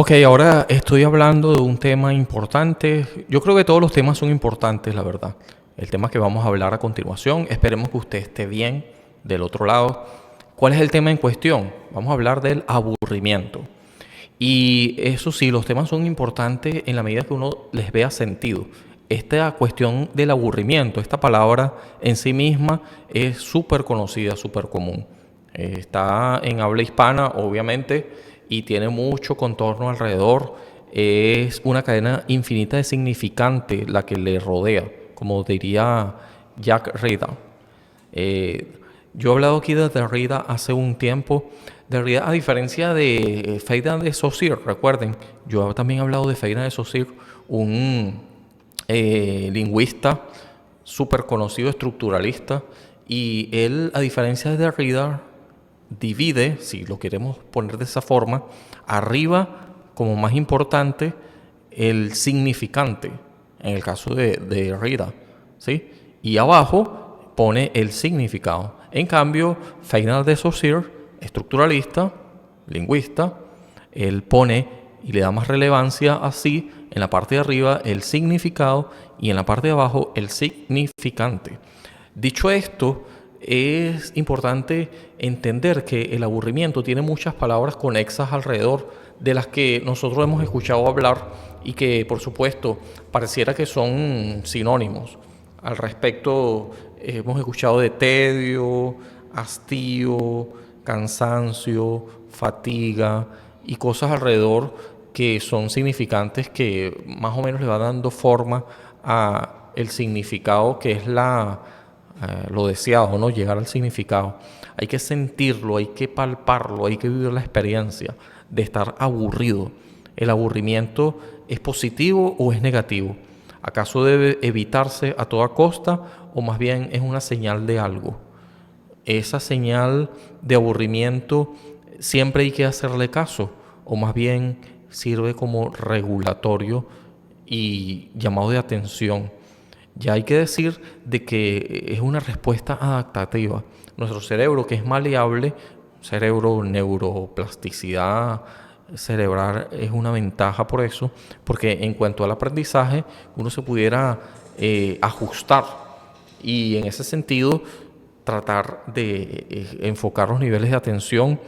Ok, ahora estoy hablando de un tema importante. Yo creo que todos los temas son importantes, la verdad. El tema que vamos a hablar a continuación, esperemos que usted esté bien del otro lado. ¿Cuál es el tema en cuestión? Vamos a hablar del aburrimiento. Y eso sí, los temas son importantes en la medida que uno les vea sentido. Esta cuestión del aburrimiento, esta palabra en sí misma es súper conocida, súper común. Está en habla hispana, obviamente, y tiene mucho contorno alrededor. Es una cadena infinita de significante la que le rodea, como diría Jack Derrida. Eh, yo he hablado aquí de Derrida hace un tiempo. Derrida, a diferencia de Ferdinand de Saussure, recuerden, yo también he hablado de Ferdinand de Saussure, un lingüista súper conocido, estructuralista, y él, a diferencia de Derrida, divide, si lo queremos poner de esa forma, arriba como más importante el significante, en el caso de Derrida, ¿sí? Y abajo pone el significado. En cambio, Ferdinand de Saussure, estructuralista, lingüista, él pone y le da más relevancia así en la parte de arriba el significado y en la parte de abajo el significante. Dicho esto, es importante entender que el aburrimiento tiene muchas palabras conexas alrededor de las que nosotros hemos escuchado hablar y que, por supuesto, pareciera que son sinónimos. Al respecto, hemos escuchado de tedio, hastío, cansancio, fatiga y cosas alrededor que son significantes que más o menos le va dando forma a el significado que es lo deseado, ¿no? Llegar al significado. Hay que sentirlo, hay que palparlo, hay que vivir la experiencia de estar aburrido. ¿El aburrimiento es positivo o es negativo? ¿Acaso debe evitarse a toda costa o más bien es una señal de algo? Esa señal de aburrimiento siempre hay que hacerle caso o más bien sirve como regulatorio y llamado de atención. Ya hay que decir de que es una respuesta adaptativa. Nuestro cerebro, que es maleable, cerebro, neuroplasticidad cerebral es una ventaja por eso, porque en cuanto al aprendizaje, uno se pudiera ajustar y en ese sentido tratar de enfocar los niveles de atención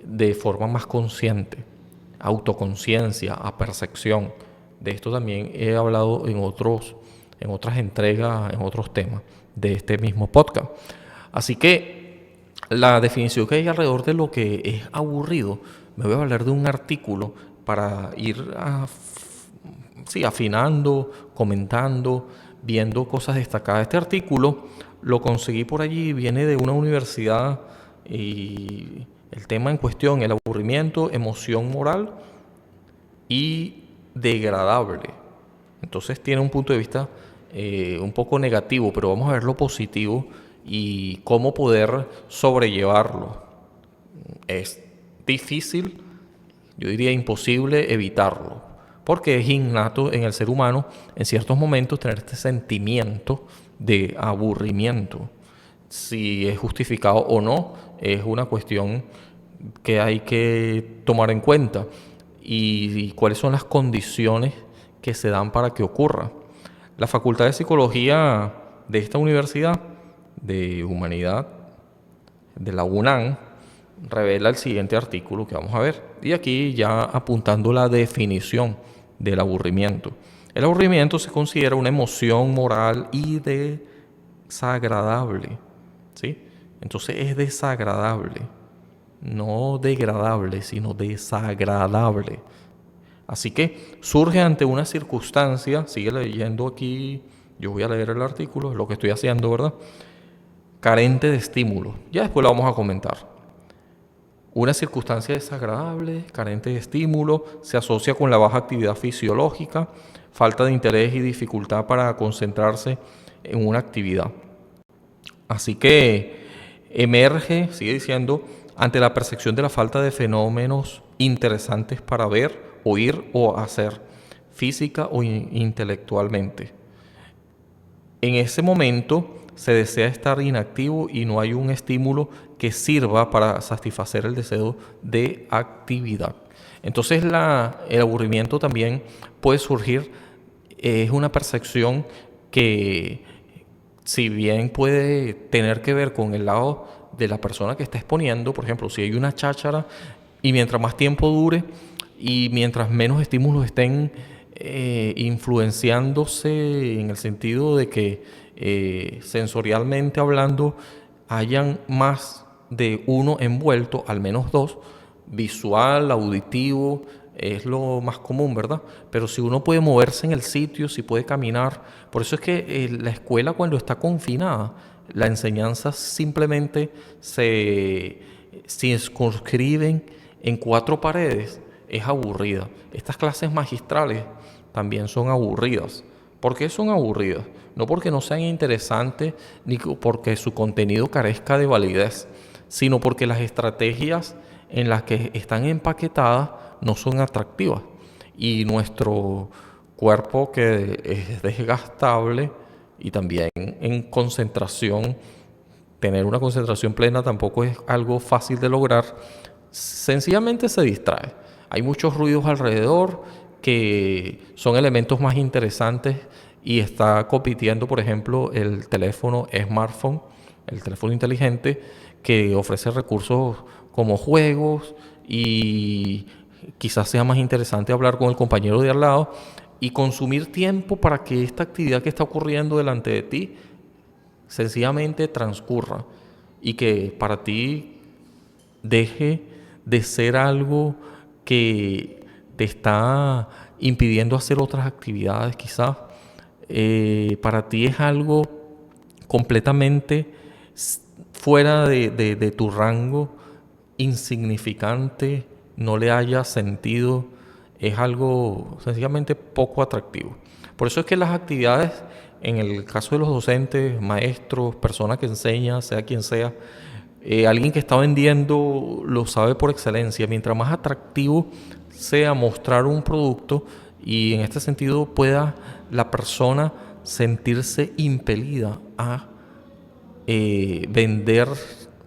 de forma más consciente, autoconciencia, a percepción. De esto también he hablado en otras entregas, en otros temas de este mismo podcast. Así que la definición que hay alrededor de lo que es aburrido, me voy a hablar de un artículo para ir afinando, comentando, viendo cosas destacadas. Este artículo lo conseguí por allí, viene de una universidad y el tema en cuestión, el aburrimiento, emoción moral y degradable. Entonces tiene un punto de vista un poco negativo, pero vamos a ver lo positivo y cómo poder sobrellevarlo. Es difícil, yo diría imposible evitarlo, porque es innato en el ser humano en ciertos momentos tener este sentimiento de aburrimiento. Si es justificado o no, es una cuestión que hay que tomar en cuenta y cuáles son las condiciones que se dan para que ocurra. La Facultad de Psicología de esta universidad de Humanidad, de la UNAM, revela el siguiente artículo que vamos a ver. Y aquí ya apuntando la definición del aburrimiento. El aburrimiento se considera una emoción moral y desagradable, ¿sí? Entonces es desagradable, no degradable, sino desagradable. Así que surge ante una circunstancia, sigue leyendo aquí, yo voy a leer el artículo, es lo que estoy haciendo, ¿verdad? Carente de estímulo. Ya después lo vamos a comentar. Una circunstancia desagradable, carente de estímulo, se asocia con la baja actividad fisiológica, falta de interés y dificultad para concentrarse en una actividad. Así que emerge, sigue diciendo, ante la percepción de la falta de fenómenos interesantes para ver, oír o hacer, física o intelectualmente. En ese momento se desea estar inactivo y no hay un estímulo que sirva para satisfacer el deseo de actividad. Entonces el aburrimiento también puede surgir, es una percepción que, si bien puede tener que ver con el lado de la persona que está exponiendo, por ejemplo, si hay una cháchara y mientras más tiempo dure y mientras menos estímulos estén influenciándose en el sentido de que sensorialmente hablando hayan más de uno envuelto, al menos dos, visual, auditivo, es lo más común, ¿verdad? Pero si uno puede moverse en el sitio, si puede caminar, por eso es que la escuela cuando está confinada, la enseñanza simplemente se circunscriben en cuatro paredes, es aburrida. Estas clases magistrales también son aburridas. ¿Por qué son aburridas? No porque no sean interesantes ni porque su contenido carezca de validez, sino porque las estrategias en las que están empaquetadas no son atractivas. Y nuestro cuerpo, que es desgastable y también en concentración, tener una concentración plena tampoco es algo fácil de lograr, sencillamente se distrae. Hay muchos ruidos alrededor que son elementos más interesantes y está compitiendo, por ejemplo, el teléfono smartphone, el teléfono inteligente, que ofrece recursos como juegos y quizás sea más interesante hablar con el compañero de al lado y consumir tiempo para que esta actividad que está ocurriendo delante de ti sencillamente transcurra y que para ti deje de ser algo que te está impidiendo hacer otras actividades quizás. Para ti es algo completamente fuera de tu rango, insignificante, no le haya sentido, es algo sencillamente poco atractivo. Por eso es que las actividades, en el caso de los docentes, maestros, personas que enseñan, sea quien sea, alguien que está vendiendo lo sabe por excelencia. Mientras más atractivo sea mostrar un producto y en este sentido pueda la persona sentirse impelida a vender,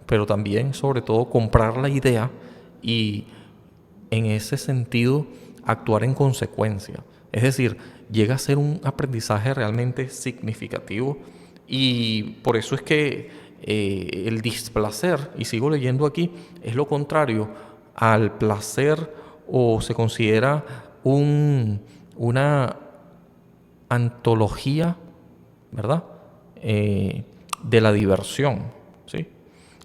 pero también sobre todo comprar la idea y en ese sentido actuar en consecuencia. Es decir, llega a ser un aprendizaje realmente significativo y por eso es que el displacer, y sigo leyendo aquí, es lo contrario al placer o se considera una antología, ¿verdad? De la diversión, ¿sí?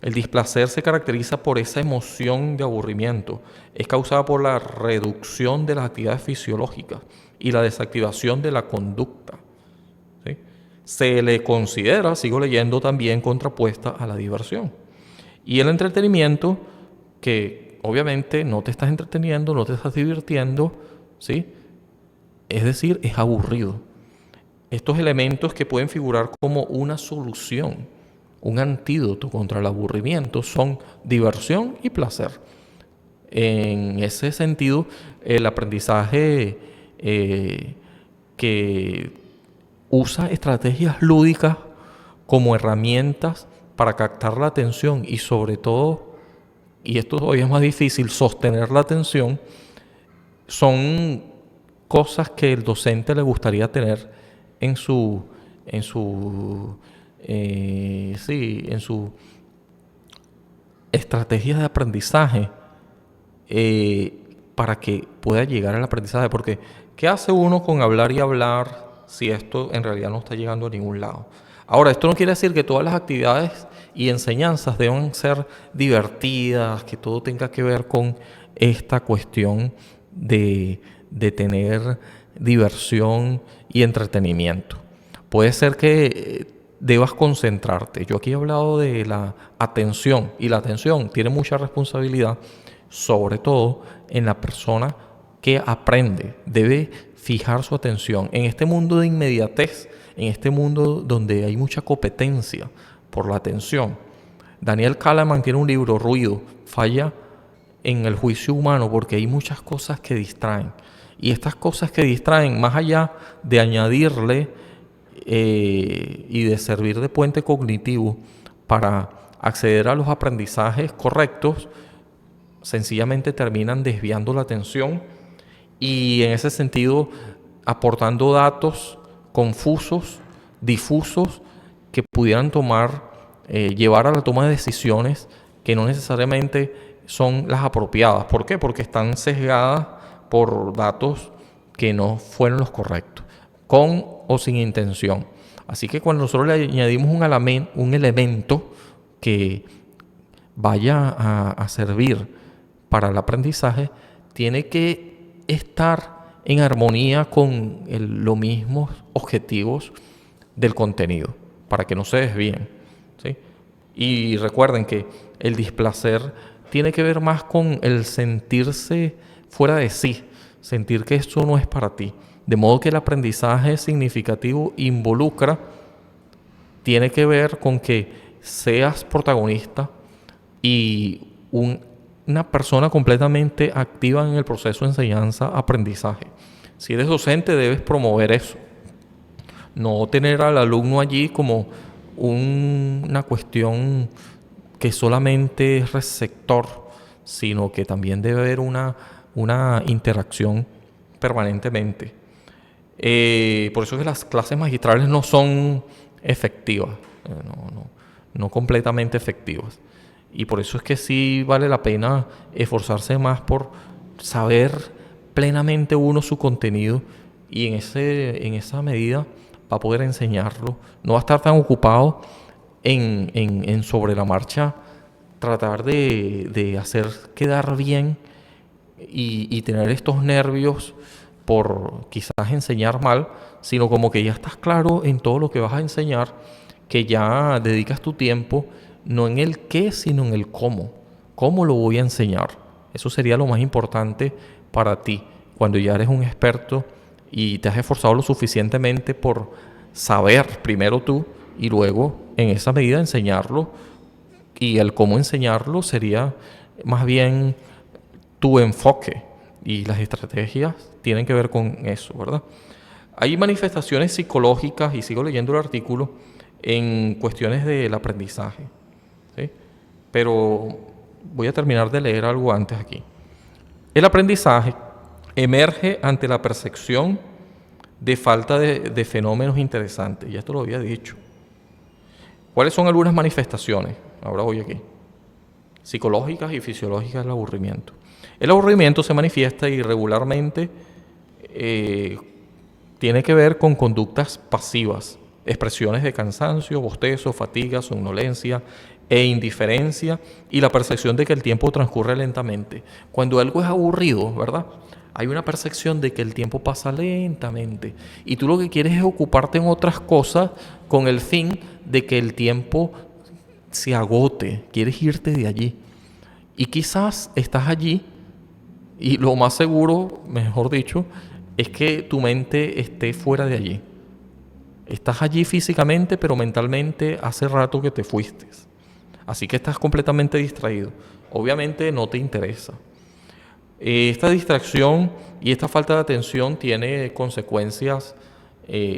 El displacer se caracteriza por esa emoción de aburrimiento. Es causada por la reducción de las actividades fisiológicas y la desactivación de la conducta, ¿sí? Se le considera, sigo leyendo, también contrapuesta a la diversión. Y el entretenimiento, que obviamente no te estás entreteniendo, no te estás divirtiendo, ¿sí? Es decir, es aburrido. Estos elementos que pueden figurar como una solución, un antídoto contra el aburrimiento, son diversión y placer. En ese sentido, el aprendizaje que usa estrategias lúdicas como herramientas para captar la atención y sobre todo, y esto todavía es más difícil, sostener la atención, son cosas que el docente le gustaría tener en su en su estrategia de aprendizaje, para que pueda llegar al aprendizaje. Porque ¿qué hace uno con hablar y hablar si esto en realidad no está llegando a ningún lado? Ahora, esto no quiere decir que todas las actividades y enseñanzas deban ser divertidas, que todo tenga que ver con esta cuestión de tener diversión y entretenimiento. Puede ser que debas concentrarte. Yo aquí he hablado de la atención y la atención tiene mucha responsabilidad, sobre todo en la persona que aprende. Debe fijar su atención. En este mundo de inmediatez, en este mundo donde hay mucha competencia por la atención, Daniel Kahneman tiene un libro, Ruido, falla en el juicio humano porque hay muchas cosas que distraen. Y estas cosas que distraen, más allá de añadirle y de servir de puente cognitivo para acceder a los aprendizajes correctos, sencillamente terminan desviando la atención y en ese sentido aportando datos confusos, difusos, que pudieran llevar a la toma de decisiones que no necesariamente son las apropiadas. ¿Por qué? Porque están sesgadas por datos que no fueron los correctos, con o sin intención. Así que cuando nosotros le añadimos un elemento que vaya a servir para el aprendizaje, tiene que estar en armonía con los mismos objetivos del contenido, para que no se desvíen, ¿sí? Y recuerden que el displacer tiene que ver más con el sentirse fuera de sí, sentir que esto no es para ti. De modo que el aprendizaje significativo tiene que ver con que seas protagonista y una persona completamente activa en el proceso de enseñanza-aprendizaje. Si eres docente, debes promover eso. No tener al alumno allí como una cuestión que solamente es receptor, sino que también debe haber una interacción permanentemente. Por eso es que las clases magistrales no son efectivas, no completamente efectivas. Y por eso es que sí vale la pena esforzarse más por saber plenamente uno su contenido y en esa medida va a poder enseñarlo. No va a estar tan ocupado en sobre la marcha tratar de hacer quedar bien y tener estos nervios por quizás enseñar mal, sino como que ya estás claro en todo lo que vas a enseñar, que ya dedicas tu tiempo no en el qué, sino en el cómo. ¿Cómo lo voy a enseñar? Eso sería lo más importante para ti, cuando ya eres un experto y te has esforzado lo suficientemente por saber primero tú y luego en esa medida enseñarlo. Y el cómo enseñarlo sería más bien tu enfoque, y las estrategias tienen que ver con eso, ¿verdad? Hay manifestaciones psicológicas, y sigo leyendo el artículo, en cuestiones del aprendizaje, ¿sí? Pero voy a terminar de leer algo antes aquí. El aprendizaje emerge ante la percepción de falta de fenómenos interesantes. Ya esto lo había dicho. ¿Cuáles son algunas manifestaciones? Ahora voy aquí. Psicológicas y fisiológicas del aburrimiento. El aburrimiento se manifiesta irregularmente, tiene que ver con conductas pasivas, expresiones de cansancio, bostezo, fatiga, somnolencia e indiferencia y la percepción de que el tiempo transcurre lentamente. Cuando algo es aburrido, ¿verdad? Hay una percepción de que el tiempo pasa lentamente y tú lo que quieres es ocuparte en otras cosas con el fin de que el tiempo se agote, quieres irte de allí. Y quizás estás allí y lo más seguro, mejor dicho, es que tu mente esté fuera de allí. Estás allí físicamente, pero mentalmente hace rato que te fuiste. Así que estás completamente distraído. Obviamente no te interesa. Esta distracción y esta falta de atención tiene consecuencias,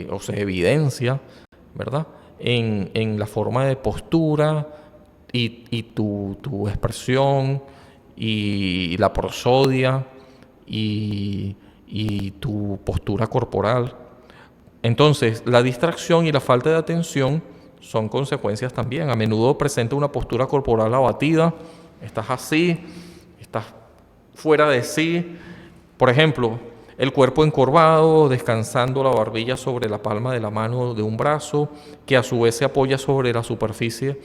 o se evidencia, ¿verdad? En la forma de postura y tu expresión y la prosodia y tu postura corporal. Entonces, la distracción y la falta de atención son consecuencias también. A menudo presenta una postura corporal abatida, estás así, estás fuera de sí. Por ejemplo, el cuerpo encorvado, descansando la barbilla sobre la palma de la mano de un brazo, que a su vez se apoya sobre la superficie,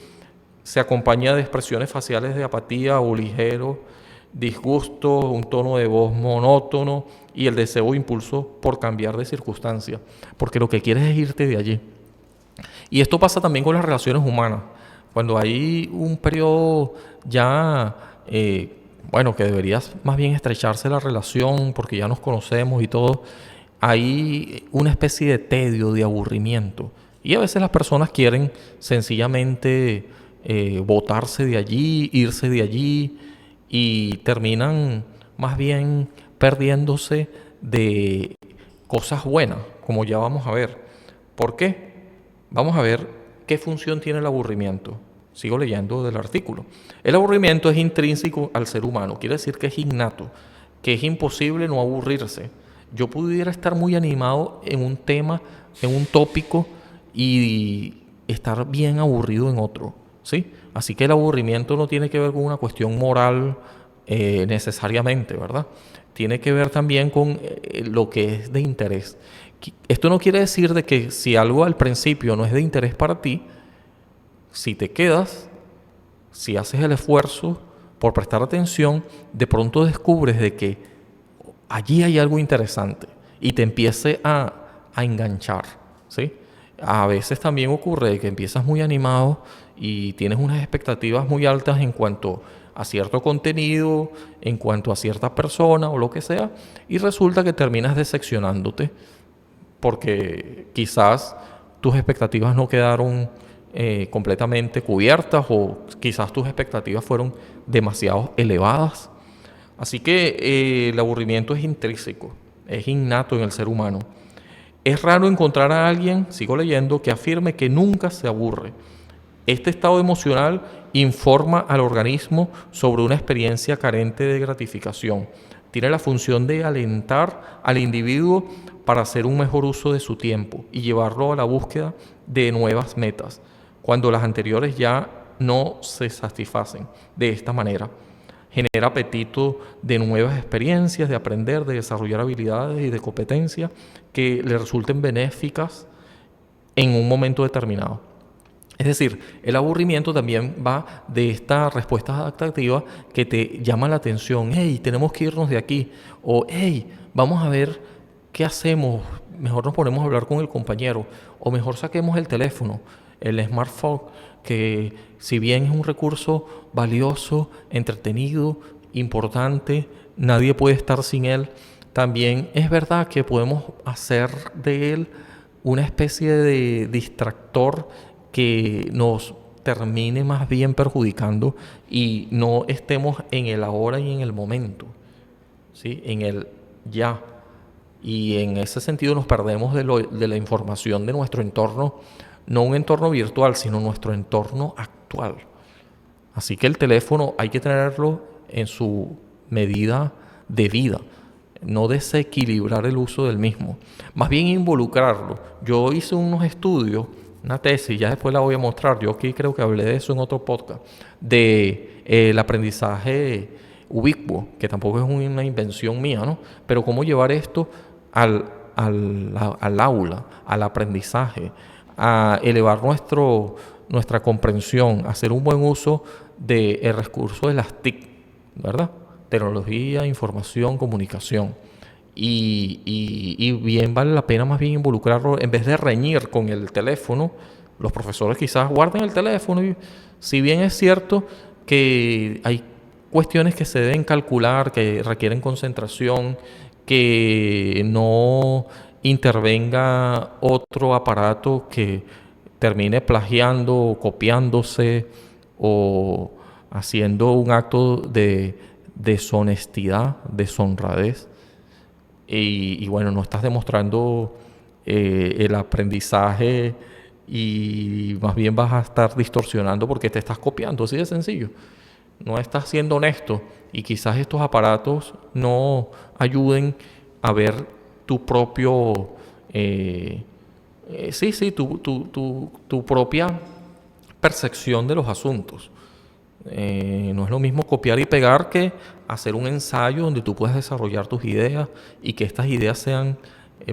se acompaña de expresiones faciales de apatía o ligero disgusto, un tono de voz monótono y el deseo o impulso por cambiar de circunstancia, porque lo que quieres es irte de allí. Y esto pasa también con las relaciones humanas. Cuando hay un periodo ya, que deberías más bien estrecharse la relación porque ya nos conocemos y todo, hay una especie de tedio, de aburrimiento. Y a veces las personas quieren sencillamente botarse de allí, irse de allí, y terminan más bien perdiéndose de cosas buenas, como ya vamos a ver. ¿Por qué? Vamos a ver qué función tiene el aburrimiento. Sigo leyendo del artículo. El aburrimiento es intrínseco al ser humano, quiere decir que es innato, que es imposible no aburrirse. Yo pudiera estar muy animado en un tema, en un tópico, y estar bien aburrido en otro, ¿sí? Así que el aburrimiento no tiene que ver con una cuestión moral necesariamente, ¿verdad? Tiene que ver también con lo que es de interés. Esto no quiere decir de que si algo al principio no es de interés para ti, si te quedas, si haces el esfuerzo por prestar atención, de pronto descubres de que allí hay algo interesante y te empiece a enganchar, ¿sí? A veces también ocurre que empiezas muy animado y tienes unas expectativas muy altas en cuanto a cierto contenido, en cuanto a cierta persona o lo que sea, y resulta que terminas decepcionándote porque quizás tus expectativas no quedaron completamente cubiertas o quizás tus expectativas fueron demasiado elevadas. Así que el aburrimiento es intrínseco, es innato en el ser humano. Es raro encontrar a alguien, sigo leyendo, que afirme que nunca se aburre. Este estado emocional informa al organismo sobre una experiencia carente de gratificación. Tiene la función de alentar al individuo para hacer un mejor uso de su tiempo y llevarlo a la búsqueda de nuevas metas, cuando las anteriores ya no se satisfacen. De esta manera, genera apetito de nuevas experiencias, de aprender, de desarrollar habilidades y de competencias que le resulten benéficas en un momento determinado. Es decir, el aburrimiento también va de esta respuesta adaptativa que te llama la atención. Hey, tenemos que irnos de aquí. O hey, vamos a ver qué hacemos. Mejor nos ponemos a hablar con el compañero. O mejor saquemos el teléfono, el smartphone, que si bien es un recurso valioso, entretenido, importante, nadie puede estar sin él. También es verdad que podemos hacer de él una especie de distractor que nos termine más bien perjudicando y no estemos en el ahora y en el momento, ¿sí? En el ya. Y en ese sentido nos perdemos de la información de nuestro entorno, no un entorno virtual, sino nuestro entorno actual. Así que el teléfono hay que tenerlo en su medida de vida, no desequilibrar el uso del mismo, más bien involucrarlo. Yo hice unos estudios, una tesis, ya después la voy a mostrar, yo aquí creo que hablé de eso en otro podcast, de el aprendizaje ubicuo, que tampoco es una invención mía, ¿no? Pero cómo llevar esto al aula, al aprendizaje, a elevar nuestra comprensión, a hacer un buen uso del recurso de las TIC, ¿verdad? Tecnología, información, comunicación. Y bien vale la pena más bien involucrarlo en vez de reñir con el teléfono. Los profesores quizás guarden el teléfono y si bien es cierto que hay cuestiones que se deben calcular, que requieren concentración, que no intervenga otro aparato que termine plagiando o copiándose o haciendo un acto de deshonestidad, deshonradez. Y bueno, no estás demostrando el aprendizaje y más bien vas a estar distorsionando porque te estás copiando, así de sencillo. No estás siendo honesto y quizás estos aparatos no ayuden a ver tu propio, tu propia percepción de los asuntos. No es lo mismo copiar y pegar que hacer un ensayo donde tú puedas desarrollar tus ideas y que estas ideas sean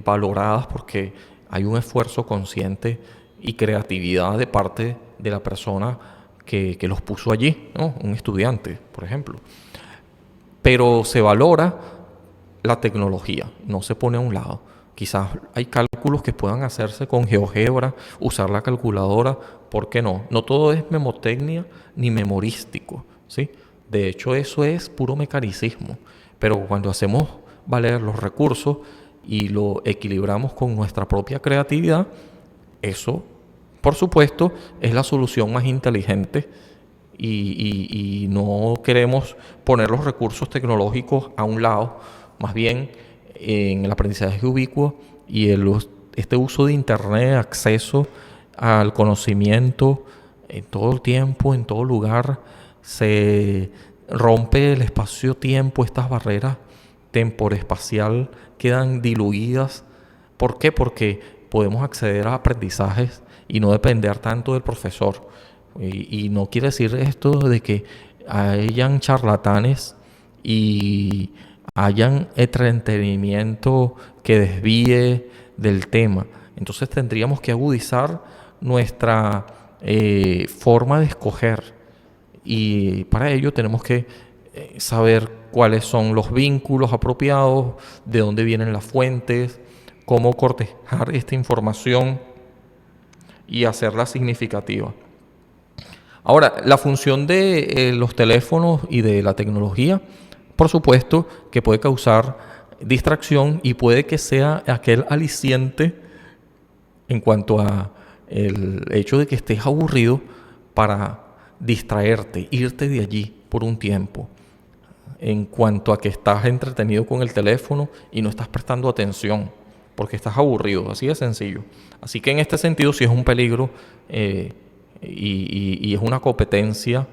valoradas porque hay un esfuerzo consciente y creatividad de parte de la persona que los puso allí, ¿no? Un estudiante, por ejemplo. Pero se valora la tecnología, no se pone a un lado. Quizás hay cálculos que puedan hacerse con GeoGebra, usar la calculadora, ¿por qué no? No todo es memotecnia ni memorístico, ¿sí? De hecho, eso es puro mecanicismo. Pero cuando hacemos valer los recursos y lo equilibramos con nuestra propia creatividad, eso, por supuesto, es la solución más inteligente y no queremos poner los recursos tecnológicos a un lado, más bien en el aprendizaje ubicuo y este uso de Internet, acceso al conocimiento en todo el tiempo, en todo lugar, se rompe el espacio-tiempo, estas barreras temporoespacial quedan diluidas. ¿Por qué? Porque podemos acceder a aprendizajes y no depender tanto del profesor. Y no quiere decir esto de que hayan charlatanes y hayan entretenimiento que desvíe del tema. Entonces tendríamos que agudizar nuestra forma de escoger, y para ello tenemos que saber cuáles son los vínculos apropiados, de dónde vienen las fuentes, cómo cortejar esta información y hacerla significativa. Ahora, la función de los teléfonos y de la tecnología, por supuesto, que puede causar distracción y puede que sea aquel aliciente en cuanto a el hecho de que estés aburrido para distraerte, irte de allí por un tiempo. En cuanto a que estás entretenido con el teléfono y no estás prestando atención porque estás aburrido, así de sencillo. Así que en este sentido sí es un peligro y es una competencia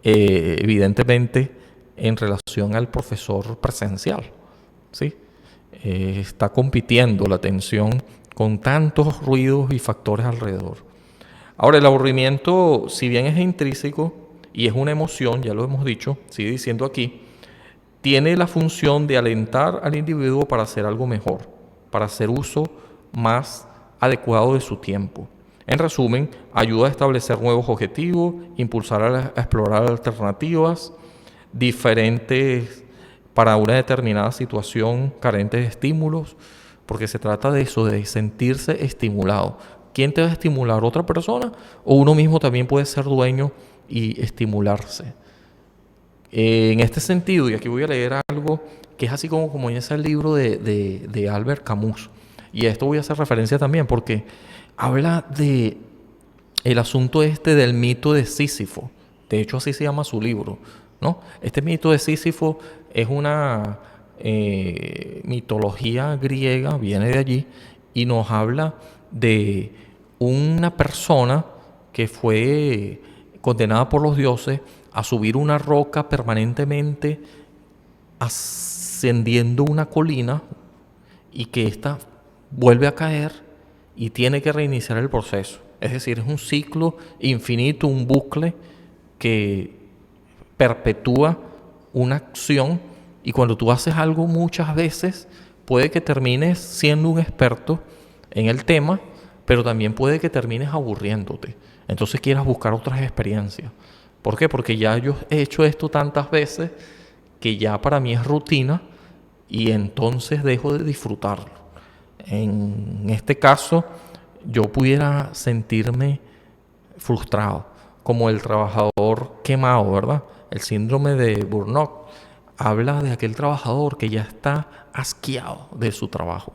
evidentemente en relación al profesor presencial, ¿sí? Está compitiendo la atención con tantos ruidos y factores alrededor. Ahora, el aburrimiento, si bien es intrínseco y es una emoción, ya lo hemos dicho, sigue diciendo aquí, tiene la función de alentar al individuo para hacer algo mejor, para hacer uso más adecuado de su tiempo. En resumen, ayuda a establecer nuevos objetivos, impulsar a explorar alternativas diferentes para una determinada situación carente de estímulos, porque se trata de eso, de sentirse estimulado. ¿Quién te va a estimular? ¿Otra persona? ¿O uno mismo también puede ser dueño y estimularse? En este sentido, y aquí voy a leer algo que es así como en ese libro de Albert Camus, y a esto voy a hacer referencia también porque habla de el asunto este del mito de Sísifo. De hecho, así se llama su libro, ¿no? Este mito de Sísifo es una mitología griega, viene de allí, y nos habla de una persona que fue condenada por los dioses a subir una roca permanentemente, ascendiendo una colina, y que ésta vuelve a caer y tiene que reiniciar el proceso. Es decir, es un ciclo infinito, un bucle que perpetúa una acción, y cuando tú haces algo muchas veces puede que termines siendo un experto en el tema, pero también puede que termines aburriéndote. Entonces quieras buscar otras experiencias. ¿Por qué? Porque ya yo he hecho esto tantas veces que ya para mí es rutina y entonces dejo de disfrutarlo. En este caso, yo pudiera sentirme frustrado, como el trabajador quemado, ¿verdad? El síndrome de burnout habla de aquel trabajador que ya está asqueado de su trabajo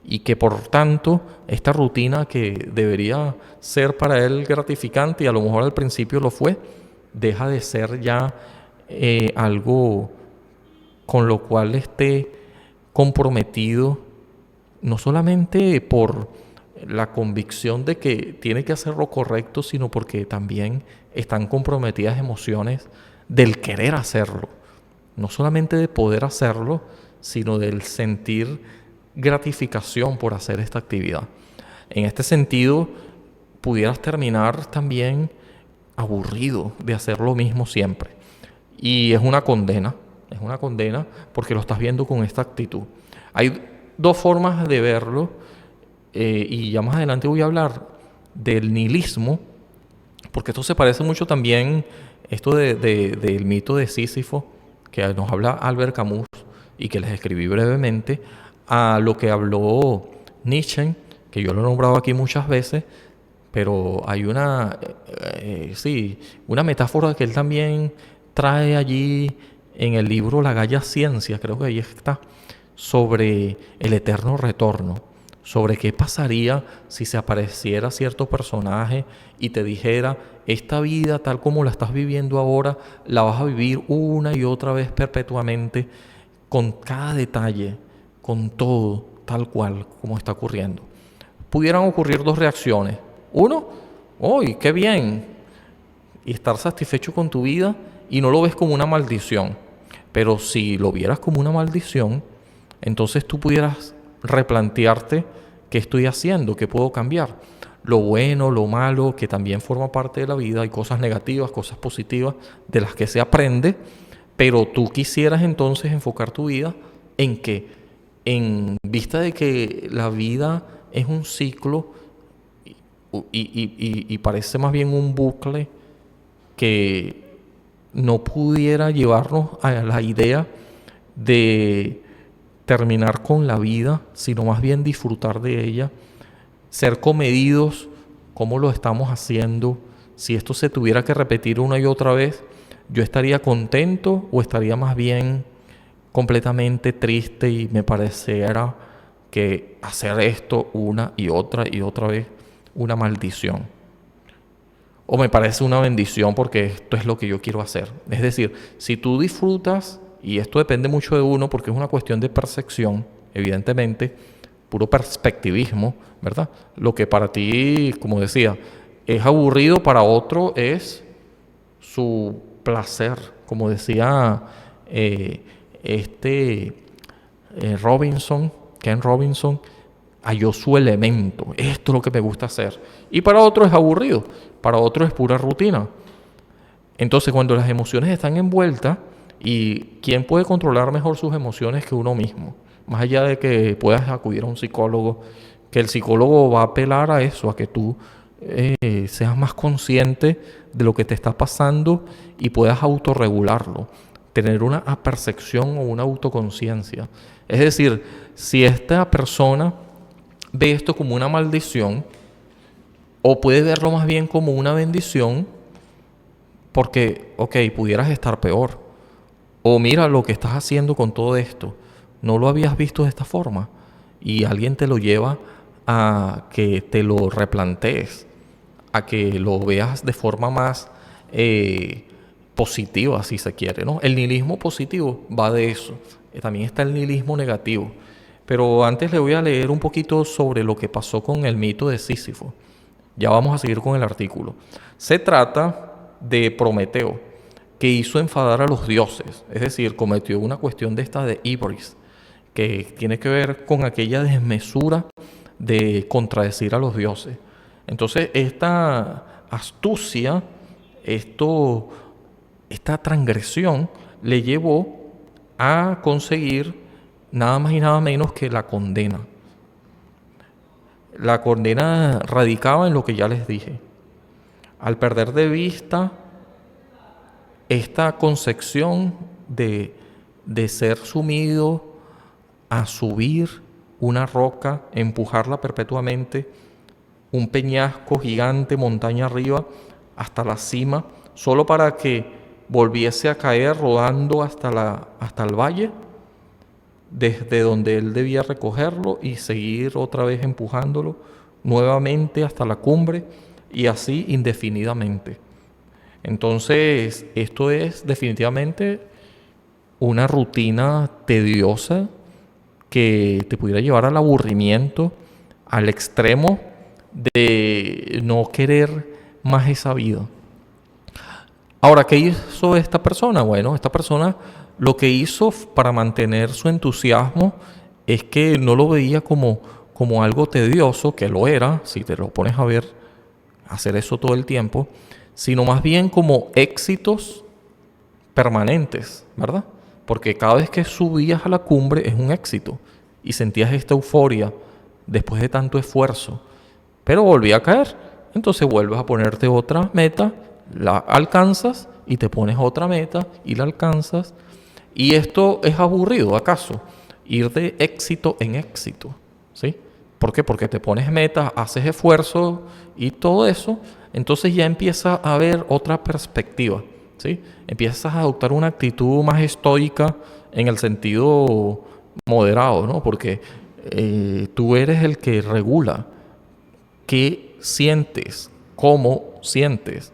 y que por tanto esta rutina que debería ser para él gratificante y a lo mejor al principio lo fue, deja de ser ya algo con lo cual esté comprometido, no solamente por la convicción de que tiene que hacer lo correcto, sino porque también están comprometidas emociones del querer hacerlo. No solamente de poder hacerlo, sino del sentir gratificación por hacer esta actividad. En este sentido, pudieras terminar también aburrido de hacer lo mismo siempre. Y es una condena porque lo estás viendo con esta actitud. Hay dos formas de verlo, y ya más adelante voy a hablar del nihilismo, porque esto se parece mucho también, esto del mito de Sísifo, que nos habla Albert Camus y que les escribí brevemente, a lo que habló Nietzsche, que yo lo he nombrado aquí muchas veces, pero hay una metáfora que él también trae allí en el libro La Gaya Ciencia, creo que ahí está, sobre el eterno retorno, sobre qué pasaría si se apareciera cierto personaje y te dijera: esta vida tal como la estás viviendo ahora, la vas a vivir una y otra vez perpetuamente, con cada detalle, con todo, tal cual como está ocurriendo. Pudieran ocurrir dos reacciones. Uno, ¡uy, qué bien! y estar satisfecho con tu vida y no lo ves como una maldición. Pero si lo vieras como una maldición, entonces tú pudieras replantearte qué estoy haciendo, qué puedo cambiar. Lo bueno, lo malo, que también forma parte de la vida. Hay cosas negativas, cosas positivas de las que se aprende, pero tú quisieras entonces enfocar tu vida en que, en vista de que la vida es un ciclo y parece más bien un bucle que no pudiera llevarnos a la idea de terminar con la vida, sino más bien disfrutar de ella, ser comedidos como lo estamos haciendo. Si esto se tuviera que repetir una y otra vez, yo estaría contento o estaría más bien completamente triste y me pareciera que hacer esto una y otra vez una maldición. O me parece una bendición porque esto es lo que yo quiero hacer. Es decir, si tú disfrutas, y esto depende mucho de uno porque es una cuestión de percepción, evidentemente, puro perspectivismo, ¿verdad? Lo que para ti, como decía, es aburrido, para otro es su placer. Como decía eh, este Ken Robinson, halló su elemento. Esto es lo que me gusta hacer. Y para otro es aburrido, para otro es pura rutina. Entonces, cuando las emociones están envueltas, ¿y quién puede controlar mejor sus emociones que uno mismo? Más allá de que puedas acudir a un psicólogo, que el psicólogo va a apelar a eso, a que tú seas más consciente de lo que te está pasando y puedas autorregularlo, tener una apercepción o una autoconciencia. Es decir, si esta persona ve esto como una maldición, o puede verlo más bien como una bendición, porque, ok, pudieras estar peor. O mira lo que estás haciendo con todo esto. No lo habías visto de esta forma. Y alguien te lo lleva a que te lo replantees, a que lo veas de forma más positiva, si se quiere, ¿no? El nihilismo positivo va de eso. También está el nihilismo negativo. Pero antes le voy a leer un poquito sobre lo que pasó con el mito de Sísifo. Ya vamos a seguir con el artículo. Se trata de Prometeo, que hizo enfadar a los dioses, es decir, cometió una cuestión de esta de ibris, que tiene que ver con aquella desmesura de contradecir a los dioses. Entonces, esta astucia, esta transgresión, le llevó a conseguir nada más y nada menos que la condena. La condena radicaba en lo que ya les dije. Al perder de vista esta concepción de ser sumido a subir una roca, empujarla perpetuamente, un peñasco gigante, montaña arriba, hasta la cima, solo para que volviese a caer rodando hasta el valle, desde donde él debía recogerlo y seguir otra vez empujándolo nuevamente hasta la cumbre y así indefinidamente. Entonces, esto es definitivamente una rutina tediosa que te pudiera llevar al aburrimiento, al extremo de no querer más esa vida. Ahora, ¿qué hizo esta persona? Bueno, esta persona lo que hizo para mantener su entusiasmo es que no lo veía como algo tedioso, que lo era, si te lo pones a ver, hacer eso todo el tiempo, sino más bien como éxitos permanentes, ¿verdad? Porque cada vez que subías a la cumbre es un éxito y sentías esta euforia después de tanto esfuerzo, pero volvía a caer. Entonces vuelves a ponerte otra meta, la alcanzas y te pones otra meta y la alcanzas. Y esto es aburrido, ¿acaso? Ir de éxito en éxito, ¿sí? ¿Por qué? Porque te pones metas, haces esfuerzo y todo eso, entonces ya empieza a haber otra perspectiva, ¿sí? Empiezas a adoptar una actitud más estoica en el sentido moderado, ¿no? Porque tú eres el que regula qué sientes, cómo sientes,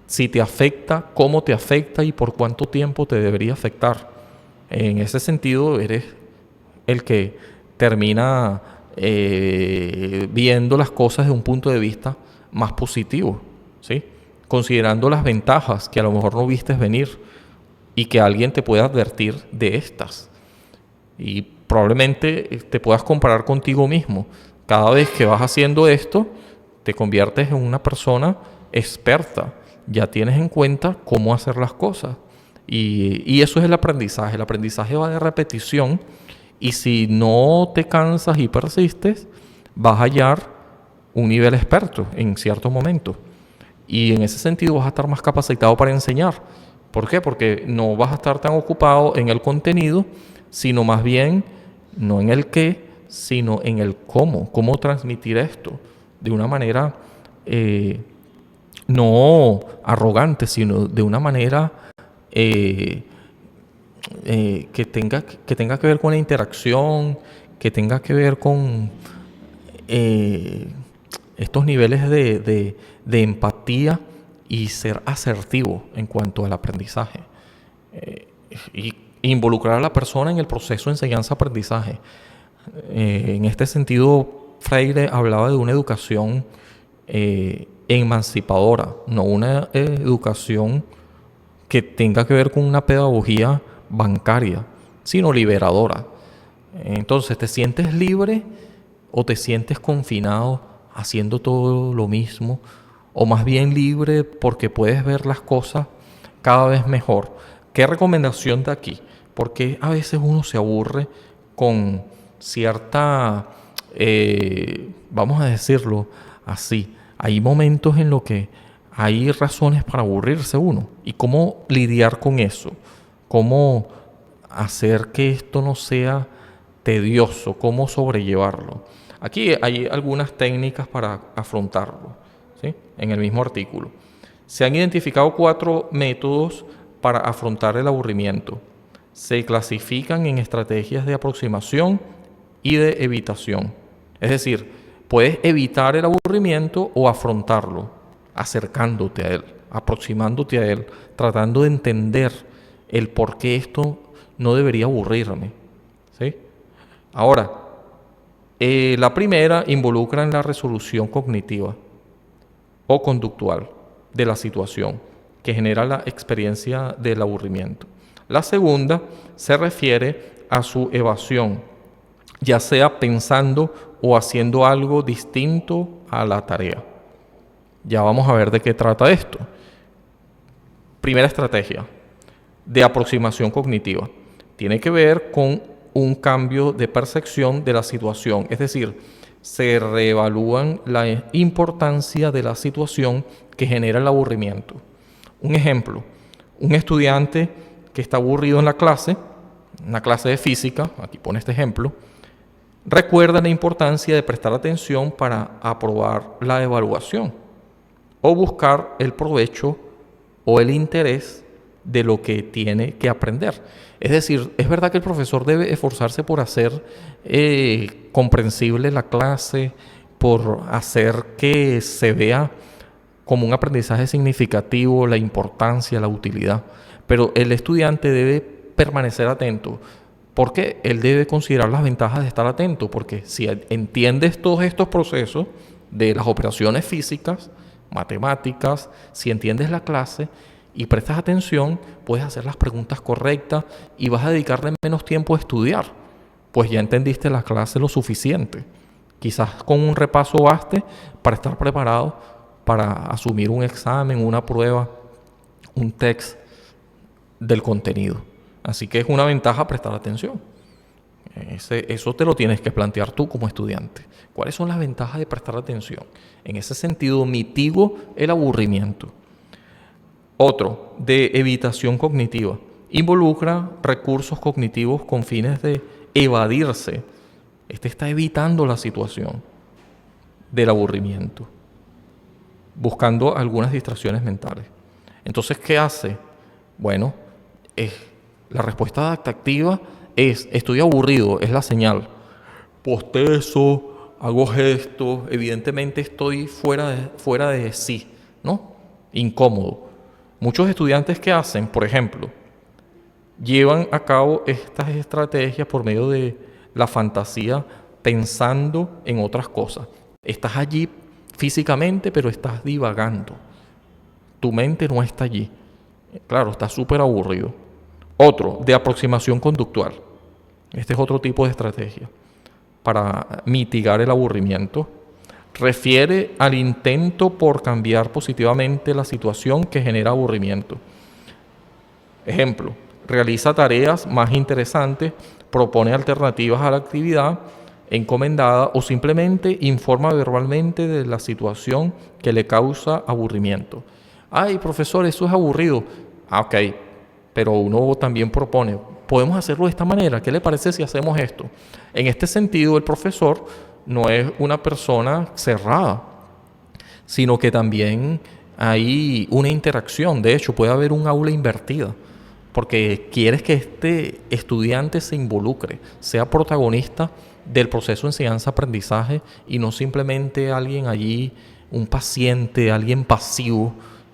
si te afecta, cómo te afecta y por cuánto tiempo te debería afectar. En ese sentido, eres el que termina viendo las cosas de un punto de vista más positivo, ¿sí? considerando las ventajas que a lo mejor no vistes venir y que alguien te pueda advertir de estas. Y probablemente te puedas comparar contigo mismo. Cada vez que vas haciendo esto, te conviertes en una persona experta. Ya tienes en cuenta cómo hacer las cosas. Y eso es el aprendizaje. El aprendizaje va de repetición. Y si no te cansas y persistes, vas a hallar un nivel experto en ciertos momentos. Y en ese sentido vas a estar más capacitado para enseñar. ¿Por qué? Porque no vas a estar tan ocupado en el contenido, sino más bien, no en el qué, sino en el cómo. Cómo transmitir esto de una manera no arrogante, sino de una manera que tenga que ver con la interacción, que tenga que ver con estos niveles de empatía y ser asertivo en cuanto al aprendizaje. Y involucrar a la persona en el proceso de enseñanza-aprendizaje. En este sentido, Freire hablaba de una educación emancipadora, no una educación que tenga que ver con una pedagogía bancaria, sino liberadora. Entonces, ¿te sientes libre o te sientes confinado haciendo todo lo mismo? O más bien libre porque puedes ver las cosas cada vez mejor. ¿Qué recomendación de aquí? Porque a veces uno se aburre con cierta, vamos a decirlo así, hay momentos en los que hay razones para aburrirse uno. ¿Y cómo lidiar con eso? ¿Cómo hacer que esto no sea tedioso? ¿Cómo sobrellevarlo? Aquí hay algunas técnicas para afrontarlo, ¿sí? En el mismo artículo. Se han identificado 4 métodos para afrontar el aburrimiento. Se clasifican en estrategias de aproximación y de evitación. Es decir, puedes evitar el aburrimiento o afrontarlo, acercándote a él, aproximándote a él, tratando de entender el por qué esto no debería aburrirme, ¿sí? Ahora, la primera involucra en la resolución cognitiva o conductual de la situación que genera la experiencia del aburrimiento. La segunda se refiere a su evasión, ya sea pensando o haciendo algo distinto a la tarea. Ya vamos a ver de qué trata esto. Primera estrategia de aproximación cognitiva. Tiene que ver con un cambio de percepción de la situación, es decir, se reevalúan la importancia de la situación que genera el aburrimiento. Un ejemplo, un estudiante que está aburrido en la clase, una clase de física, aquí pone este ejemplo, recuerda la importancia de prestar atención para aprobar la evaluación o buscar el provecho o el interés de lo que tiene que aprender. Es decir, es verdad que el profesor debe esforzarse por hacer comprensible la clase, por hacer que se vea como un aprendizaje significativo, la importancia, la utilidad. Pero el estudiante debe permanecer atento. ¿Por qué? Él debe considerar las ventajas de estar atento, porque si entiendes todos estos procesos de las operaciones físicas, matemáticas, si entiendes la clase y prestas atención, puedes hacer las preguntas correctas y vas a dedicarle menos tiempo a estudiar, pues ya entendiste la clase lo suficiente. Quizás con un repaso baste para estar preparado para asumir un examen, una prueba, un test del contenido. Así que es una ventaja prestar atención. Eso te lo tienes que plantear tú como estudiante. ¿Cuáles son las ventajas de prestar atención? En ese sentido, mitigo el aburrimiento. Otro, de evitación cognitiva. Involucra recursos cognitivos con fines de evadirse. Este está evitando la situación del aburrimiento, buscando algunas distracciones mentales. Entonces, ¿qué hace? Bueno, la respuesta adaptativa es: estoy aburrido, es la señal. Postezo, hago gestos, evidentemente estoy fuera de sí, ¿no? Incómodo. Muchos estudiantes, ¿qué hacen? Por ejemplo, llevan a cabo estas estrategias por medio de la fantasía, pensando en otras cosas. Estás allí físicamente, pero estás divagando. Tu mente no está allí. Claro, está súper aburrido. Otro, de aproximación conductual. Este es otro tipo de estrategia para mitigar el aburrimiento. Refiere al intento por cambiar positivamente la situación que genera aburrimiento. Ejemplo, realiza tareas más interesantes, propone alternativas a la actividad encomendada o simplemente informa verbalmente de la situación que le causa aburrimiento. Ay, profesor, eso es aburrido. Ah, ok, pero uno también propone, podemos hacerlo de esta manera, ¿qué le parece si hacemos esto? En este sentido, el profesor no es una persona cerrada, sino que también hay una interacción. De hecho, puede haber un aula invertida, porque quieres que este estudiante se involucre, sea protagonista del proceso de enseñanza-aprendizaje y no simplemente alguien allí, un paciente, alguien pasivo,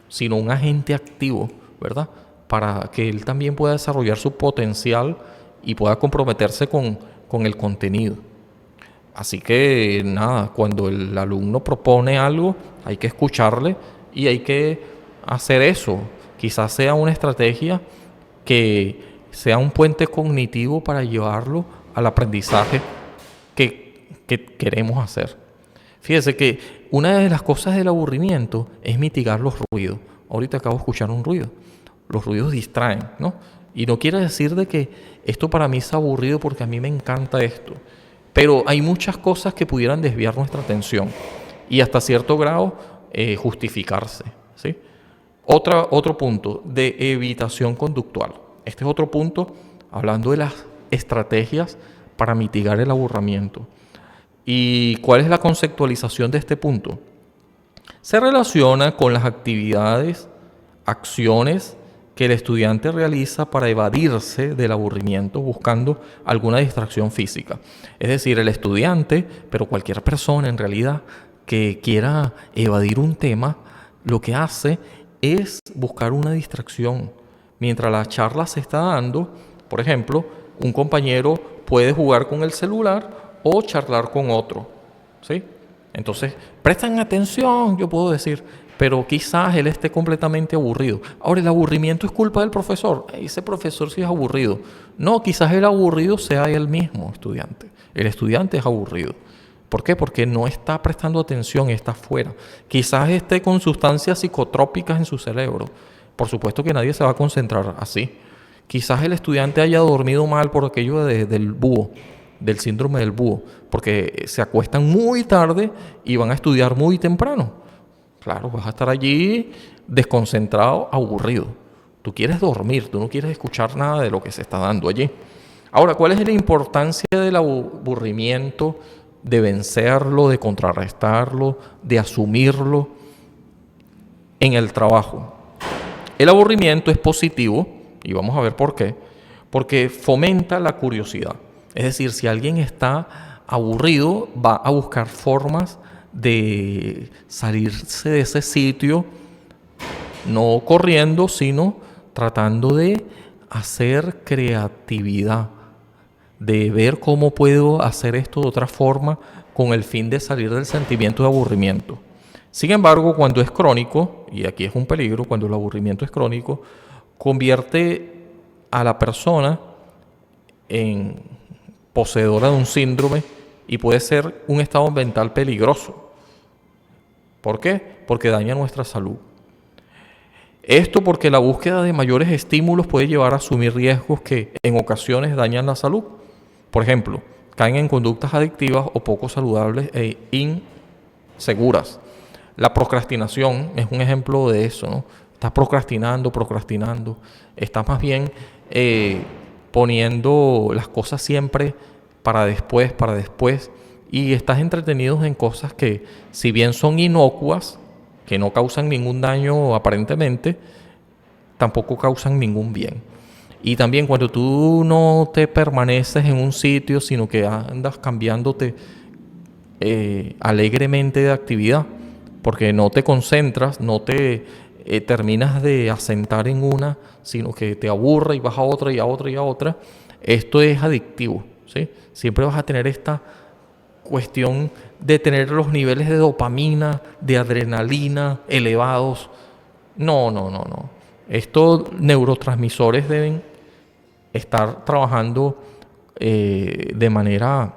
sino un agente activo, ¿verdad? Para que él también pueda desarrollar su potencial y pueda comprometerse con el contenido. Así que nada, cuando el alumno propone algo, hay que escucharle y hay que hacer eso. Quizás sea una estrategia que sea un puente cognitivo para llevarlo al aprendizaje que queremos hacer. Fíjese que una de las cosas del aburrimiento es mitigar los ruidos. Ahorita acabo de escuchar un ruido. Los ruidos distraen, ¿no? Y no quiere decir de que esto para mí es aburrido porque a mí me encanta esto. Pero hay muchas cosas que pudieran desviar nuestra atención y hasta cierto grado justificarse, ¿sí? Otro punto de evitación conductual. Este es otro punto hablando de las estrategias para mitigar el aburrimiento. ¿Y cuál es la conceptualización de este punto? Se relaciona con las actividades, acciones que el estudiante realiza para evadirse del aburrimiento buscando alguna distracción física. Es decir, el estudiante, pero cualquier persona en realidad que quiera evadir un tema, lo que hace es buscar una distracción. Mientras la charla se está dando, por ejemplo, un compañero puede jugar con el celular o charlar con otro, ¿sí? Entonces, prestan atención, yo puedo decir, pero quizás él esté completamente aburrido. Ahora, el aburrimiento es culpa del profesor. Ese profesor sí es aburrido. No, quizás el aburrido sea él mismo, estudiante. El estudiante es aburrido. ¿Por qué? Porque no está prestando atención, está afuera. Quizás esté con sustancias psicotrópicas en su cerebro. Por supuesto que nadie se va a concentrar así. Quizás el estudiante haya dormido mal por aquello del búho, del síndrome del búho, porque se acuestan muy tarde y van a estudiar muy temprano. Claro, vas a estar allí desconcentrado, aburrido. Tú quieres dormir, tú no quieres escuchar nada de lo que se está dando allí. Ahora, ¿cuál es la importancia del aburrimiento, de vencerlo, de contrarrestarlo, de asumirlo en el trabajo? El aburrimiento es positivo, y vamos a ver por qué, porque fomenta la curiosidad. Es decir, si alguien está aburrido, va a buscar formas de salirse de ese sitio, no corriendo, sino tratando de hacer creatividad, de ver cómo puedo hacer esto de otra forma con el fin de salir del sentimiento de aburrimiento. Sin embargo, cuando es crónico, y aquí es un peligro, cuando el aburrimiento es crónico, convierte a la persona en poseedora de un síndrome y puede ser un estado mental peligroso. ¿Por qué? Porque daña nuestra salud. Esto porque la búsqueda de mayores estímulos puede llevar a asumir riesgos que en ocasiones dañan la salud. Por ejemplo, caen en conductas adictivas o poco saludables e inseguras. La procrastinación es un ejemplo de eso, ¿no? Estás procrastinando, estás más bien poniendo las cosas siempre para después, y estás entretenido en cosas que, si bien son inocuas, que no causan ningún daño aparentemente, tampoco causan ningún bien. Y también cuando tú no te permaneces en un sitio, sino que andas cambiándote alegremente de actividad, porque no te concentras, no te terminas de asentar en una, sino que te aburre y vas a otra y a otra y a otra. Esto es adictivo, ¿sí? Siempre vas a tener esta cuestión de tener los niveles de dopamina, de adrenalina elevados, No, no, no, no. Estos neurotransmisores deben estar trabajando de manera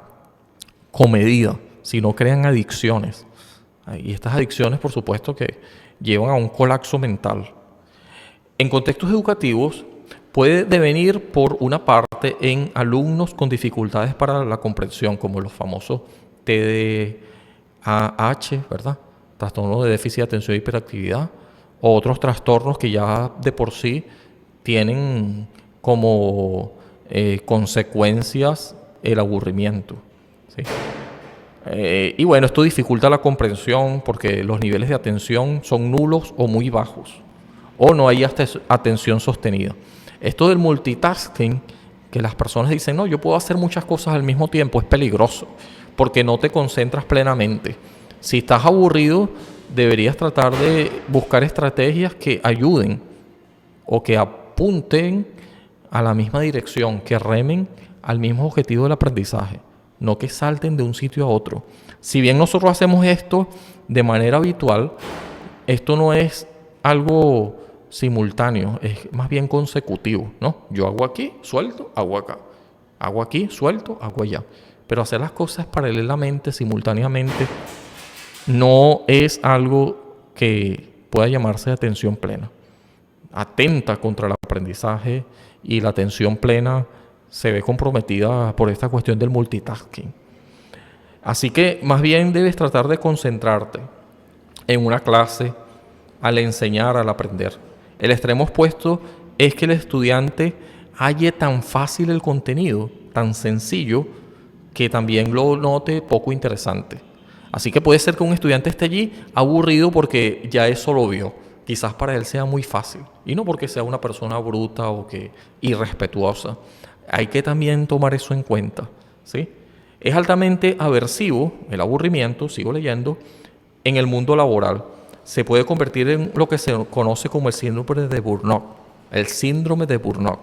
comedida, si no crean adicciones. Y estas adicciones, por supuesto, que llevan a un colapso mental. En contextos educativos, puede devenir por una parte en alumnos con dificultades para la comprensión, como los famosos TDAH, ¿verdad? Trastorno de déficit de atención e hiperactividad, o otros trastornos que ya de por sí tienen como consecuencias el aburrimiento, ¿sí? Y bueno, esto dificulta la comprensión porque los niveles de atención son nulos o muy bajos, o no hay hasta atención sostenida. Esto del multitasking, que las personas dicen, no, yo puedo hacer muchas cosas al mismo tiempo, es peligroso, porque no te concentras plenamente. Si estás aburrido, deberías tratar de buscar estrategias que ayuden o que apunten a la misma dirección, que remen al mismo objetivo del aprendizaje, no que salten de un sitio a otro. Si bien nosotros hacemos esto de manera habitual, esto no es algo simultáneo, es más bien consecutivo, ¿no? Yo hago aquí, suelto, hago acá. Hago aquí, suelto, hago allá. Pero hacer las cosas paralelamente, simultáneamente, no es algo que pueda llamarse atención plena. Atenta contra el aprendizaje y la atención plena se ve comprometida por esta cuestión del multitasking. Así que más bien debes tratar de concentrarte en una clase, al enseñar, al aprender. El extremo opuesto es que el estudiante halle tan fácil el contenido, tan sencillo, que también lo note poco interesante. Así que puede ser que un estudiante esté allí aburrido porque ya eso lo vio. Quizás para él sea muy fácil. Y no porque sea una persona bruta o que irrespetuosa. Hay que también tomar eso en cuenta, ¿sí? Es altamente aversivo el aburrimiento, sigo leyendo, en el mundo laboral. Se puede convertir en lo que se conoce como el síndrome de burnout. El síndrome de burnout.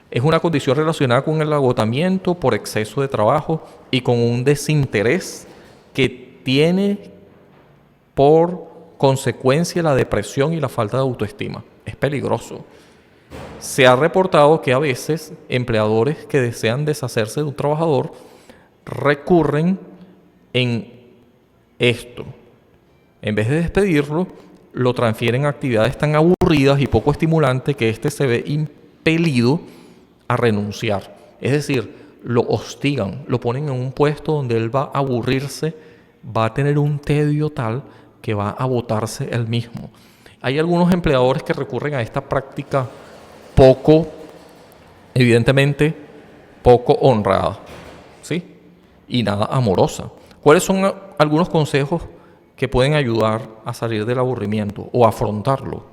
Es una condición relacionada con el agotamiento por exceso de trabajo y con un desinterés que tiene por consecuencia la depresión y la falta de autoestima. Es peligroso. Se ha reportado que a veces empleadores que desean deshacerse de un trabajador recurren en esto. En vez de despedirlo, lo transfieren a actividades tan aburridas y poco estimulantes que éste se ve impelido a renunciar. Es decir, lo hostigan, lo ponen en un puesto donde él va a aburrirse, va a tener un tedio tal que va a botarse él mismo. Hay algunos empleadores que recurren a esta práctica poco, evidentemente, poco honrada, ¿sí? Y nada amorosa. ¿Cuáles son algunos consejos que pueden ayudar a salir del aburrimiento o afrontarlo?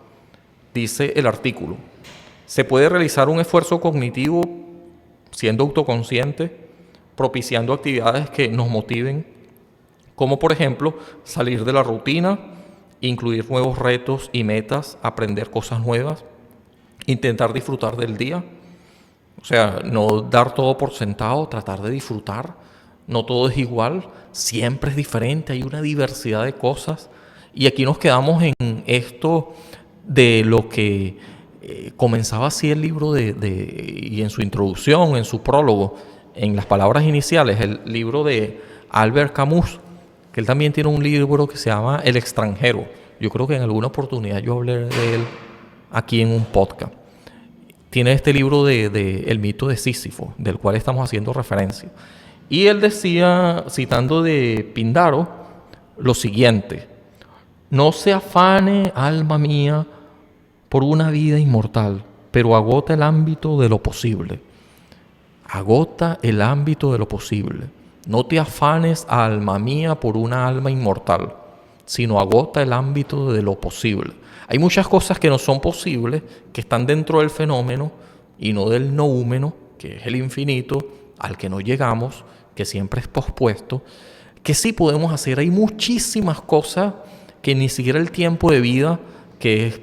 Dice el artículo: se puede realizar un esfuerzo cognitivo siendo autoconsciente, propiciando actividades que nos motiven, como por ejemplo salir de la rutina, incluir nuevos retos y metas, aprender cosas nuevas, intentar disfrutar del día. O sea, no dar todo por sentado, tratar de disfrutar. No todo es igual, siempre es diferente, hay una diversidad de cosas. Y aquí nos quedamos en esto de lo que comenzaba así el libro y en su introducción, en su prólogo, en las palabras iniciales, el libro de Albert Camus, que él también tiene un libro que se llama El extranjero. Yo creo que en alguna oportunidad yo hablé de él aquí en un podcast. Tiene este libro de El mito de Sísifo, del cual estamos haciendo referencia. Y él decía, citando de Píndaro, lo siguiente: no se afane, alma mía, por una vida inmortal, pero agota el ámbito de lo posible. Agota el ámbito de lo posible. No te afanes, alma mía, por una alma inmortal, sino agota el ámbito de lo posible. Hay muchas cosas que no son posibles, que están dentro del fenómeno y no del noúmeno, que es el infinito, al que no llegamos, que siempre es pospuesto, que sí podemos hacer. Hay muchísimas cosas que ni siquiera el tiempo de vida, que es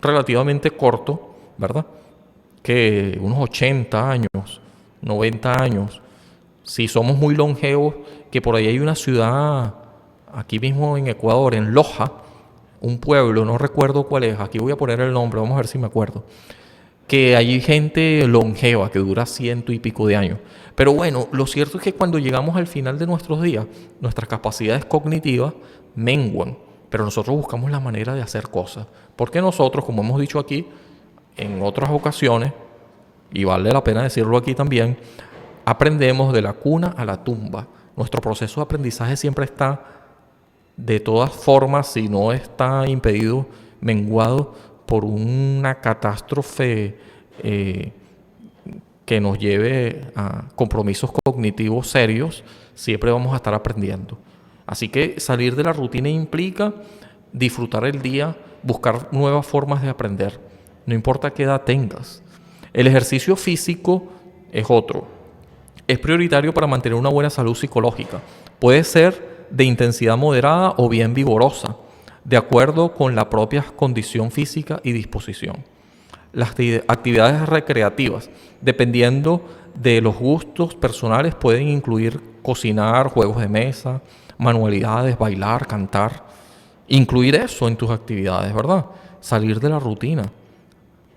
relativamente corto, ¿verdad? Que unos 80 años, 90 años, si somos muy longevos, que por ahí hay una ciudad, aquí mismo en Ecuador, en Loja, un pueblo, no recuerdo cuál es, aquí voy a poner el nombre, vamos a ver si me acuerdo, que hay gente longeva que dura 100 y pico de años. Pero bueno, lo cierto es que cuando llegamos al final de nuestros días, nuestras capacidades cognitivas menguan, pero nosotros buscamos la manera de hacer cosas. Porque nosotros, como hemos dicho aquí en otras ocasiones, y vale la pena decirlo aquí también, aprendemos de la cuna a la tumba. Nuestro proceso de aprendizaje siempre está, de todas formas, si no está impedido, menguado por una catástrofe que nos lleve a compromisos cognitivos serios, siempre vamos a estar aprendiendo. Así que salir de la rutina implica disfrutar el día, buscar nuevas formas de aprender, no importa qué edad tengas. El ejercicio físico es otro. Es prioritario para mantener una buena salud psicológica. Puede ser de intensidad moderada o bien vigorosa, de acuerdo con la propia condición física y disposición. Las actividades recreativas, dependiendo de los gustos personales, pueden incluir cocinar, juegos de mesa, manualidades, bailar, cantar. Incluir eso en tus actividades, ¿verdad? Salir de la rutina.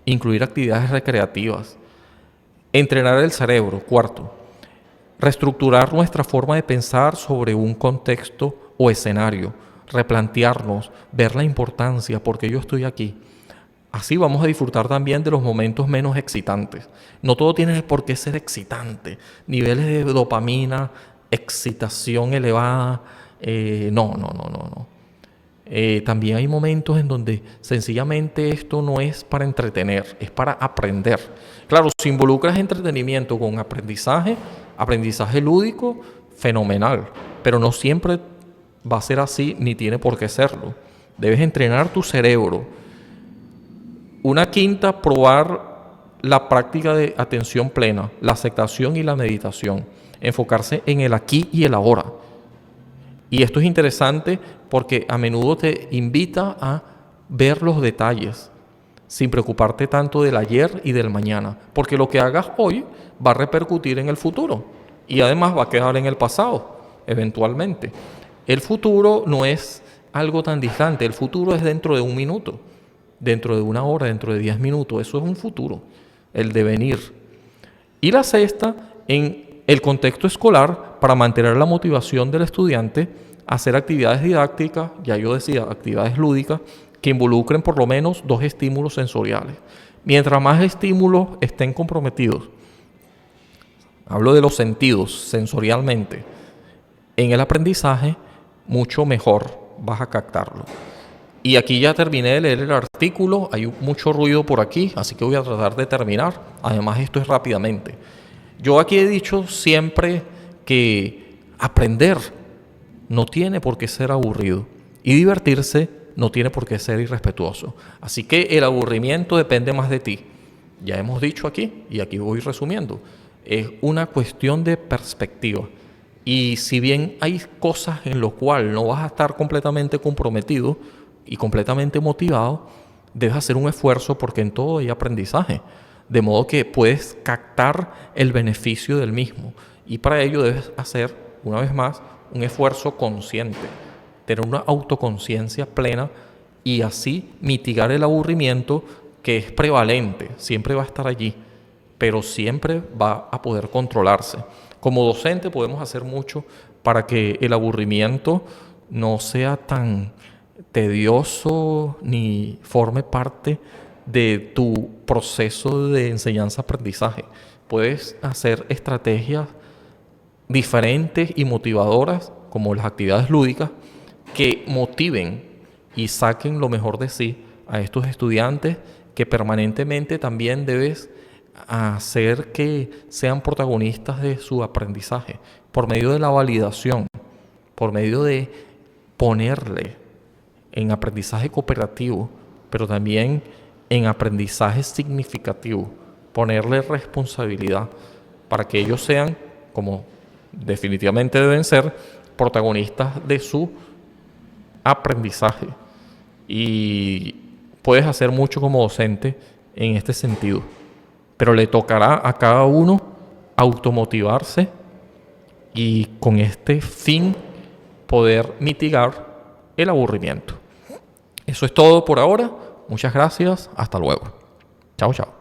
Incluir actividades recreativas. Entrenar el cerebro, cuarto. Reestructurar nuestra forma de pensar sobre un contexto o escenario. Replantearnos, ver la importancia, por qué yo estoy aquí. Así vamos a disfrutar también de los momentos menos excitantes. No todo tiene por qué ser excitante. Niveles de dopamina, excitación elevada. No. También hay momentos en donde sencillamente esto no es para entretener, es para aprender. Claro, si involucras entretenimiento con aprendizaje lúdico, fenomenal. Pero no siempre va a ser así ni tiene por qué serlo. Debes entrenar tu cerebro. Una quinta, probar la práctica de atención plena, la aceptación y la meditación. Enfocarse en el aquí y el ahora. Y esto es interesante porque a menudo te invita a ver los detalles, sin preocuparte tanto del ayer y del mañana. Porque lo que hagas hoy va a repercutir en el futuro. Y además va a quedar en el pasado, eventualmente. El futuro no es algo tan distante. El futuro es dentro de un minuto, dentro de una hora, dentro de 10 minutos. Eso es un futuro, el devenir. Y la sexta, en el contexto escolar, para mantener la motivación del estudiante, hacer actividades didácticas, ya yo decía, actividades lúdicas, que involucren por lo menos 2 estímulos sensoriales. Mientras más estímulos estén comprometidos, hablo de los sentidos sensorialmente, en el aprendizaje, mucho mejor vas a captarlo. Y aquí ya terminé de leer el artículo, hay mucho ruido por aquí, así que voy a tratar de terminar. Además, esto es rápidamente. Yo aquí he dicho siempre que aprender no tiene por qué ser aburrido y divertirse no tiene por qué ser irrespetuoso. Así que el aburrimiento depende más de ti. Ya hemos dicho aquí, y aquí voy resumiendo, es una cuestión de perspectiva. Y si bien hay cosas en las cuales no vas a estar completamente comprometido y completamente motivado, debes hacer un esfuerzo porque en todo hay aprendizaje. De modo que puedes captar el beneficio del mismo. Y para ello debes hacer, una vez más, un esfuerzo consciente. Tener una autoconciencia plena y así mitigar el aburrimiento que es prevalente. Siempre va a estar allí, pero siempre va a poder controlarse. Como docente podemos hacer mucho para que el aburrimiento no sea tan tedioso ni forme parte de tu proceso de enseñanza-aprendizaje. Puedes hacer estrategias diferentes y motivadoras, como las actividades lúdicas, que motiven y saquen lo mejor de sí a estos estudiantes que permanentemente también debes hacer que sean protagonistas de su aprendizaje por medio de la validación, por medio de ponerle en aprendizaje cooperativo, pero también en aprendizaje significativo, ponerle responsabilidad para que ellos sean, como definitivamente deben ser, protagonistas de su aprendizaje. Y puedes hacer mucho como docente en este sentido, pero le tocará a cada uno automotivarse y con este fin poder mitigar el aburrimiento. Eso es todo por ahora. Muchas gracias. Hasta luego. Chao, chao.